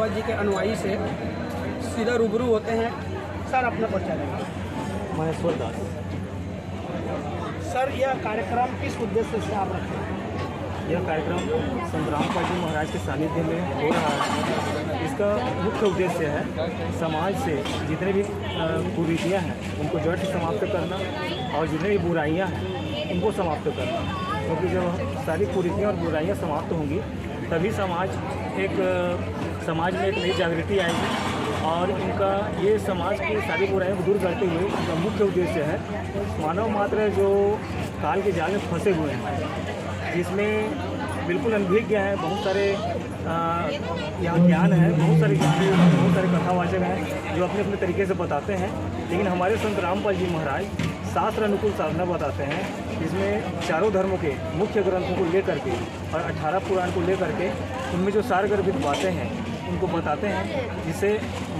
बाबा जी के अनुयायी से सीधा रूबरू होते हैं। सर, अपना परिचय देंगे। महेश्वर दास। सर, यह कार्यक्रम किस उद्देश्य से आप रखते हैं? यह कार्यक्रम संत रामपाल जी महाराज के सानिध्य में हो रहा है। इसका मुख्य उद्देश्य है समाज से जितने भी कुरीतियाँ हैं उनको जड़ से समाप्त करना और जितने भी बुराइयाँ हैं उनको समाप्त करना, क्योंकि जब सारी कुरीतियाँ और बुराइयाँ समाप्त होंगी तभी समाज में एक नई जागृति आएगी और इनका ये समाज की सारी बुराइयों को दूर करते हुए इनका मुख्य उद्देश्य है मानव मात्र जो काल के जाल में फंसे हुए हैं, जिसमें बिल्कुल अनभिज्ञ हैं, बहुत सारे यहाँ ज्ञान है, बहुत सारे कथावाचक हैं जो अपने अपने तरीके से बताते हैं। लेकिन हमारे संत रामपाल जी महाराज शास्त्र अनुकूल साधना बताते हैं, जिसमें चारों धर्मों के मुख्य ग्रंथों को लेकर के और 18 पुराण को लेकर के उनमें जो सारगर्भित बातें हैं उनको बताते हैं, जिससे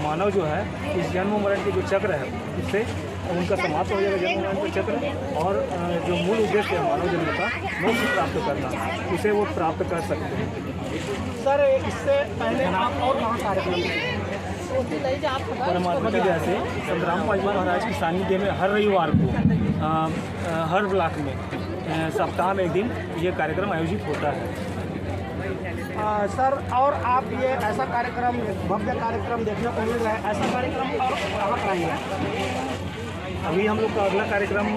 मानव जो है इस जन्म मरण के जो चक्र है उससे उनका समाप्त हो जाएगा, जन्म मरण का चक्र, और जो मूल उद्देश्य है मानव जन्म का मोक्ष प्राप्त करना, उसे वो प्राप्त कर सकते हैं। सर, इससे पहले आप और कहाँ कार्यक्रम परमात्मा की दया से संत रामपाल जी महाराज की सानिध्य में हर रविवार को हर ब्लॉक में सप्ताह में एक दिन ये कार्यक्रम आयोजित होता है। सर, और आप ये ऐसा कार्यक्रम, भव्य कार्यक्रम देखने को मिल रहा है, ऐसा कार्यक्रम और कहाँ कराएंगे? अभी हम लोग का अगला कार्यक्रम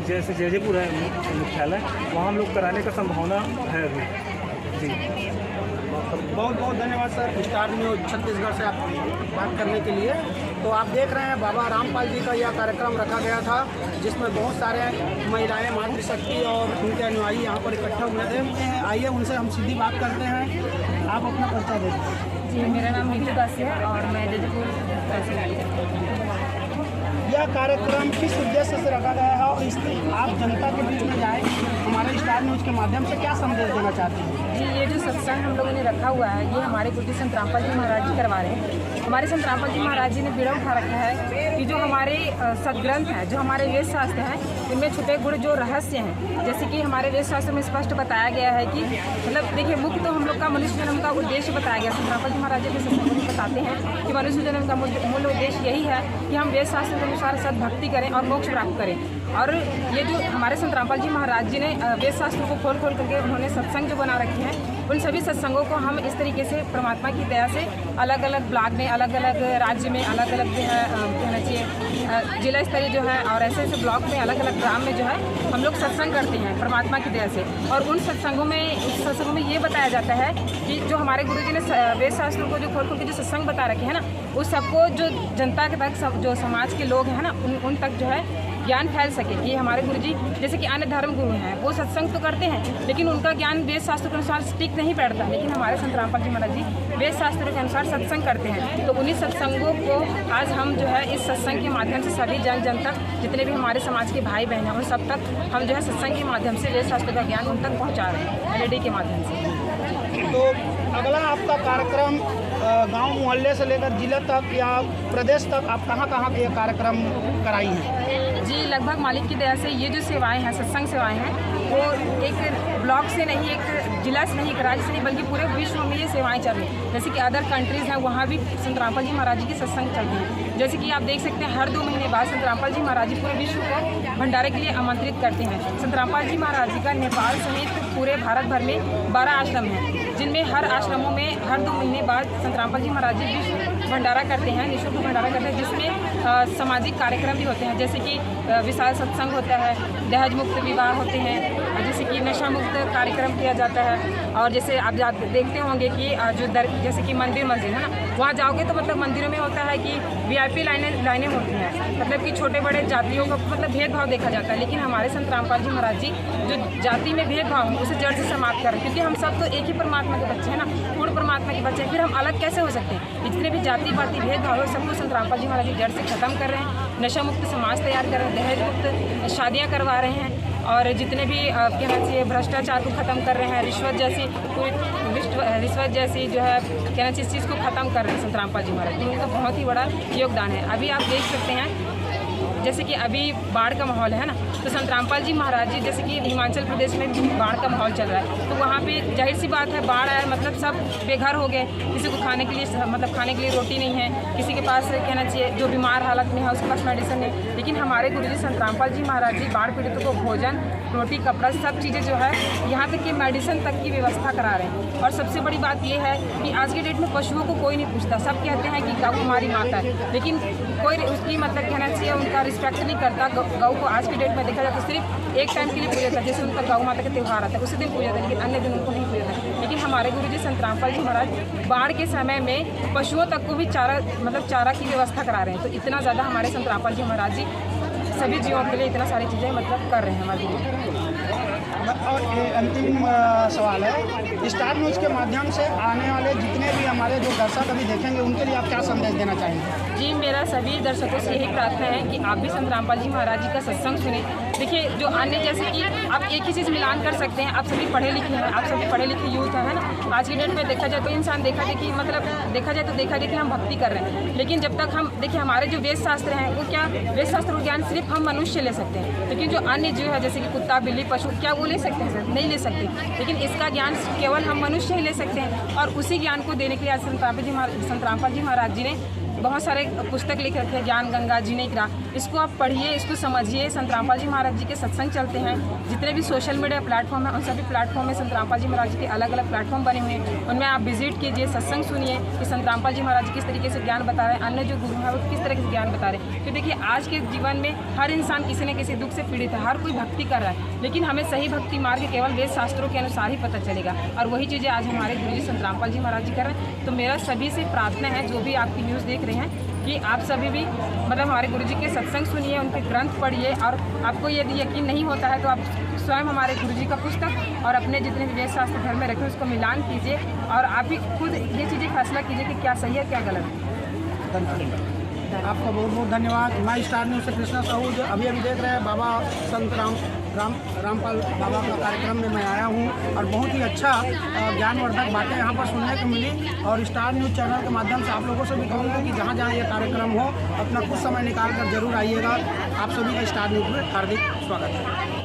जैसे जयपुर है मुख्यालय, वहाँ हम लोग कराने का संभावना है अभी। जी, बहुत बहुत धन्यवाद सर, स्टार न्यूज़ छत्तीसगढ़ से आप बात करने के लिए। तो आप देख रहे हैं बाबा रामपाल जी का यह कार्यक्रम रखा गया था, जिसमें बहुत सारे महिलाएं, मातृशक्ति और उनके अनुयायी यहाँ पर इकट्ठा हुए थे। आइए उनसे हम सीधी बात करते हैं। आप अपना परिचय दें। जी, मेरा नाम नीतू दास है और मैं जयपुर से। यह कार्यक्रम किस उद्देश्य से रखा गया है और इसमें आप जनता के बीच में जाए, हमारे स्टार न्यूज़ के माध्यम से क्या संदेश देना चाहते हैं? जी, ये जो सत्संग हम लोगों ने रखा हुआ है ये हमारे गुरु संत रामपाल जी महाराज जी करवा रहे हैं। हमारे संत रामपाल जी महाराज जी ने बीड़ा उठा रखा है कि जो हमारे सदग्रंथ हैं, जो हमारे वेद शास्त्र हैं, इनमें छुपे गुण जो रहस्य हैं, जैसे कि हमारे वेद शास्त्र में स्पष्ट बताया गया है कि मतलब देखिए, मुख्य तो हम लोग का मनुष्य जन्म का उद्देश्य बताया गया। संत रामपाल जी महाराज जी के सत्संग में बताते हैं कि मनुष्य जन्म का मूल उद्देश्य यही है कि हम वेद शास्त्र के अनुसार सद्भक्ति करें और मोक्ष प्राप्त करें। और ये जो हमारे संत रामपाल जी महाराज जी ने वेद शास्त्र को खोल करके उन्होंने सत्संग जो बना रखे हैं, उन सभी सत्संगों को हम इस तरीके से परमात्मा की दया से अलग अलग ब्लॉक में, अलग अलग राज्य में, अलग अलग जो है कहना चाहिए जिला स्तरीय जो है और ऐसे ऐसे ब्लॉक में, अलग अलग ग्राम में जो है हम लोग सत्संग करते हैं परमात्मा की दया से। और उन सत्संगों में ये बताया जाता है कि जो हमारे गुरु जी ने वेद शास्त्रों को जो खोल के जो सत्संग बता रखे हैं ना, उस सबको जो जनता के तक, जो समाज के लोग हैं ना, उन तक जो है ज्ञान फैल सके कि हमारे गुरुजी जैसे कि अन्य धर्म गुरु हैं, वो सत्संग तो करते हैं लेकिन उनका ज्ञान वेद शास्त्र के अनुसार स्टिक नहीं बैठता, लेकिन हमारे संत रामपाल जी महाराज जी वेद शास्त्र के अनुसार सत्संग करते हैं। तो उन्हीं सत्संगों को आज हम जो है इस सत्संग के माध्यम से सभी जन तक, जितने भी हमारे समाज के भाई बहन हैं, उन सब तक हम जो है सत्संग के माध्यम से वेद शास्त्र का ज्ञान उन तक पहुँचा रहे हैं LED के माध्यम से। तो अगला आपका कार्यक्रम गांव मोहल्ले से लेकर जिले तक या प्रदेश तक आप कहाँ ये कार्यक्रम कराई हैं? जी, लगभग मालिक की दया से ये जो सेवाएं हैं, सत्संग सेवाएं हैं, वो एक ब्लॉक से नहीं, एक जिला से नहीं, एक राज्य से नहीं, बल्कि पूरे विश्व में ये सेवाएं चल रही हैं। जैसे कि अदर कंट्रीज़ हैं, वहाँ भी संत रामपाल जी महाराज जी की सत्संग चलती है। जैसे कि आप देख सकते हैं हर 2 महीने बाद संत रामपाल जी महाराज जी पूरे विश्व को भंडारे के लिए आमंत्रित करते हैं। संत रामपाल जी महाराज जी का नेपाल सहित पूरे भारत भर में 12 आश्रम हैं, जिनमें हर आश्रमों में हर 2 महीने बाद संत रामपाल जी महाराज जी विश्व भंडारा करते हैं, निःशुल्क भंडारा करते हैं, जिसमें सामाजिक कार्यक्रम भी होते हैं, जैसे कि विशाल सत्संग होता है, दहेज मुक्त विवाह होते हैं, जैसे कि नशा मुक्त कार्यक्रम किया जाता है। और जैसे आप देखते होंगे कि जैसे कि मंदिर मस्जिद है ना, वहाँ जाओगे तो मतलब मंदिरों में होता है कि VIP लाइनें होती हैं, मतलब कि छोटे बड़े जातियों का मतलब भेदभाव देखा जाता है। लेकिन हमारे संत रामपाल जी महाराज जी जो जाति में भेदभाव है उसे जड़ से समाप्त करें, क्योंकि हम सब तो एक ही परमात्मा के बच्चे हैं ना, पूर्ण परमात्मा के बच्चे हैं, फिर हम अलग कैसे हो सकते हैं? जितने भी जाति पाति भेदभाव है सबको संत रामपाल जी महाराज जी जड़ से खत्म कर रहे हैं, नशा मुक्त समाज तैयार कर रहे हैं, दहेज मुक्त शादियाँ करवा रहे हैं, और जितने भी कहना चाहिए भ्रष्टाचार को ख़त्म कर रहे हैं, रिश्वत जैसी जो है कहना चाहिए इस चीज़ को ख़त्म कर रहे हैं संत रामपाल जी महाराज। तो उनका बहुत ही बड़ा योगदान है। अभी आप देख सकते हैं जैसे कि अभी बाढ़ का माहौल है ना, तो संत रामपाल जी महाराज जी जैसे कि हिमाचल प्रदेश में भी बाढ़ का माहौल चल रहा है, तो वहाँ पे जाहिर सी बात है बाढ़ आया मतलब सब बेघर हो गए। किसी को खाने के लिए मतलब खाने के लिए रोटी नहीं है, किसी के पास कहना चाहिए जो बीमार हालत में है उसके पास मेडिसिन नहीं। लेकिन हमारे गुरुजी संत रामपाल जी महाराज जी बाढ़ पीड़ितों को भोजन, रोटी, कपड़ा सब चीज़ें जो है यहाँ तक कि मेडिसिन तक की व्यवस्था करा रहे हैं। और सबसे बड़ी बात ये है कि आज के डेट में पशुओं को कोई नहीं पूछता। सब कहते हैं कि गौ हमारी माता है, लेकिन कोई उसकी मतलब कहना चाहिए उनका रिस्पेक्ट नहीं करता। गौ को आज की डेट में देखा जाए तो सिर्फ एक टाइम के लिए पूजा जाता है, जैसे उनका गौ माता का त्यौहार आता है उसी दिन पूजा जाता है, लेकिन अन्य दिन उनको नहीं पूजा जाता है। लेकिन हमारे गुरुजी संत रामपाल जी महाराज बाढ़ के समय में पशुओं तक को भी चारा की व्यवस्था करा रहे हैं। तो इतना ज़्यादा हमारे संत रामपाल जी महाराज जी सभी जीवों के लिए इतना सारी चीज़ें मतलब कर रहे हैं हमारे गुरुजी। और अंतिम सवाल है, स्टार न्यूज़ के माध्यम से आने वाले जितने भी हमारे जो दर्शक अभी देखेंगे उनके लिए आप क्या संदेश देना चाहेंगे? जी, मेरा सभी दर्शकों से यही प्रार्थना है कि आप भी संत रामपाल जी महाराज जी का सत्संग सुने। देखिए, जो अन्य जैसे कि आप एक ही चीज़ मिलान कर सकते हैं, आप सभी पढ़े लिखे हैं, आप सभी पढ़े लिखे यूथ है ना। आज की डेट में देखा जाए तो इंसान देखा जाए कि हम भक्ति कर रहे हैं, लेकिन जब तक हम देखिए हमारे जो वेद शास्त्र हैं वो क्या, वेद शास्त्र ज्ञान सिर्फ हम मनुष्य ले सकते हैं, लेकिन जो अन्य जीव है जैसे कि कुत्ता, बिल्ली, पशु, क्या वो ले सकते हैं सर? नहीं ले सकते। लेकिन इसका ज्ञान केवल हम मनुष्य ही ले सकते हैं, और उसी ज्ञान को देने के लिए आज संत रामपाल जी महाराज जी ने बहुत सारे पुस्तक लिख रखे हैं, ज्ञान गंगा, जीने की राह। इसको आप पढ़िए, इसको समझिए। संत रामपाल जी महाराज जी के सत्संग चलते हैं, जितने भी सोशल मीडिया प्लेटफॉर्म है उन सभी प्लेटफॉर्म में संत रामपाल जी महाराज जी के अलग अलग प्लेटफॉर्म बने हुए हैं, उनमें आप विजिट कीजिए, सत्संग सुनिए कि संत रामपाल जी महाराज जी किस तरीके से ज्ञान बता रहे हैं, अन्य जो गुरु हैं वो किस तरह से ज्ञान बता रहे हैं। तो देखिए, आज के जीवन में हर इंसान किसी न किसी दुख से पीड़ित है, हर कोई भक्ति कर रहा है, लेकिन हमें सही भक्ति मार्ग केवल वेद शास्त्रों के अनुसार ही पता चलेगा, और वही चीज़ें आज हमारे गुरुजी संत रामपाल जी महाराज जी कर रहे हैं। तो मेरा सभी से प्रार्थना है, जो भी आपकी न्यूज़ देख रहे हैं, कि आप सभी भी मतलब हमारे गुरुजी के सत्संग सुनिए, उनके ग्रंथ पढ़िए, और आपको यदि यकीन नहीं होता है तो आप स्वयं हमारे गुरुजी का पुस्तक और अपने जितने भी वेद शास्त्र घर में रखें उसको मिलान कीजिए, और आप ही खुद ये चीज़ें फैसला कीजिए कि क्या सही है क्या गलत है। आपका बहुत बहुत धन्यवाद। मैं स्टार न्यूज़ से कृष्णा साहू, जो अभी देख रहे हैं बाबा संत रामपाल बाबा का कार्यक्रम में मैं आया हूँ, और बहुत ही अच्छा ज्ञानवर्धक बातें यहाँ पर सुनने को मिली। और स्टार न्यूज़ चैनल के माध्यम से आप लोगों से भी कहूँगा कि जहाँ जहाँ ये कार्यक्रम हो अपना कुछ समय निकाल कर जरूर आइएगा। आप सभी का स्टार न्यूज़ में हार्दिक स्वागत है।